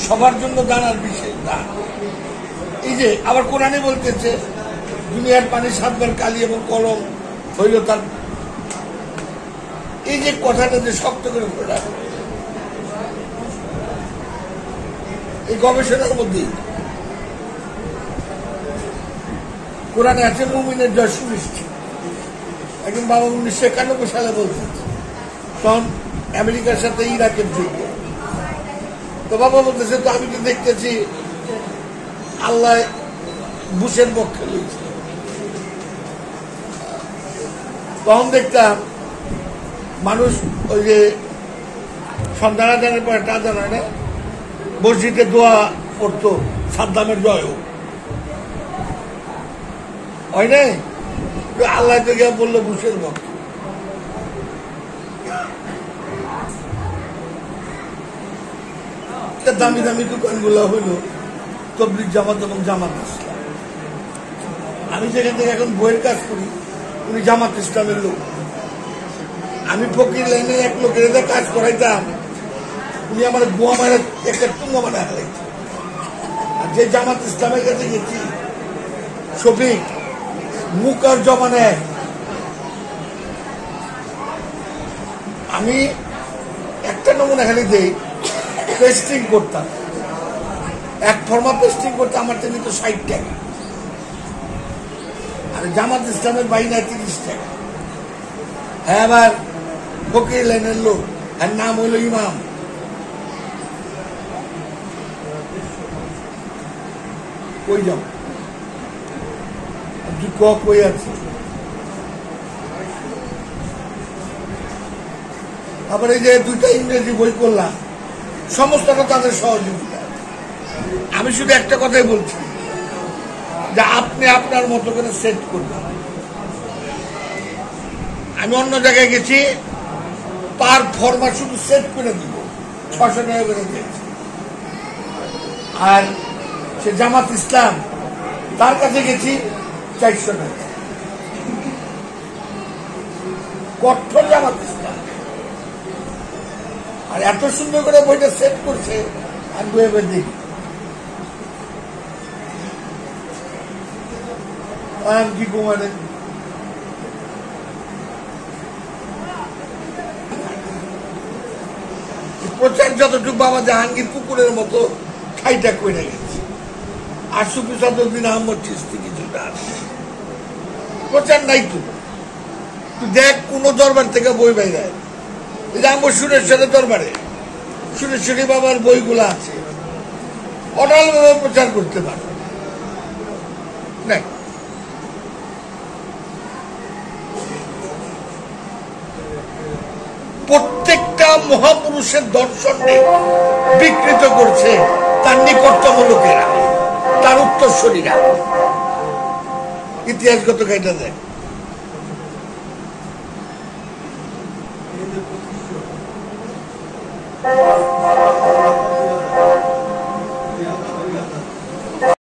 সবার জন্য দান আর বিশেষ দান। এই যে আবার কোরআনে বলতেছে দুনিয়ার পানি 7 বার কালি এবং কলম হইল তার। এই যে কথাটা যে শক্ত করে ধরে এই গবেষণার মধ্যে কোরআনে আছে মুমিনের জয় সুনিশ্চিত। একজন বাবা 1991 সালে বলছেন, তখন আমেরিকার সাথে ইরাকের যুদ্ধ। তো বাবা বলতেছে, তো আমি তো দেখতেছি আল্লাহ বুশের পক্ষে লইছে। তখন দেখতাম মানুষ ওই যে সন্ধ্যা আজানের পরে একটা আজান হয় না, মসজিদে দোয়া পড়তো সাদ্দামের জয় হোক, হয় নাই? আল্লাহ তো গিয়ে বললো বুশের পক্ষে। দামি দামি দোকানগুলো হইল তবলিগ জামাত এবং জামাত ইসলাম। আমি যেখান থেকে এখন বইয়ের কাজ করি, উনি জামাত ইসলামের লোক। আমি ফকির লাইনে এক লোকের কাজ করাইতাম, উনি আমার গোয়া মারা একটা টুঙ্গা মানে হারাইছে। আর যে জামাত ইসলামের কাছে গেছি, শফিক মুখ আর জমা নেয়। আমি একটা নমুনা খালি দেই, পেস্টিং করতাম, এক ফর্মা পেস্টিং করতে আমার তো নিত 60 টাকা, আর জামাত ইসলামের বাইনা 30 টাকা। হ্যাঁ, আবার ফকির লাইনের লোক, আর নাম হইল ইমাম। কই যাও কই আছে? আবার এই যে 2টা ইংরেজি বই করলাম, সমস্তটা তাদের সহযোগিতা। আমি শুধু একটা কথাই বলছি যে আপনি আপনার মতো করে সেট করবেন। আমি অন্য জায়গায় গেছি, পার ফর্মা শুধু সেট করে দিব 600 টাকা করে দিয়েছি। আর সে জামাত ইসলাম, তার কাছে গেছি 400 টাকা। কঠোর জামাত ইসলাম, আর এত সুন্দর করে বইটা সেট করছে। আর বইয়ে দেখি কি কুমারের প্রচার যতটুকু বাবা জাহাঙ্গীর কুকুরের মতো ঠাইটা করে গেছে। আর সুফিসাদুদ্দিন আহমদ চিশতি কিছুটা আছে, প্রচার নাই। তুই দেখ কোন দরবার থেকে বই বাইরে, আমার সুরেশ্বরের দরবারে সুরেশ্বরী বাবার বইগুলো আছে, অনাল ভাবে প্রচার করতে পারে না। প্রত্যেকটা মহাপুরুষের দর্শনকে বিকৃত করছে তার নিকটতম লোকেরা, তার উত্তরসূরিরা। ইতিহাসগত কাইটা দেয়।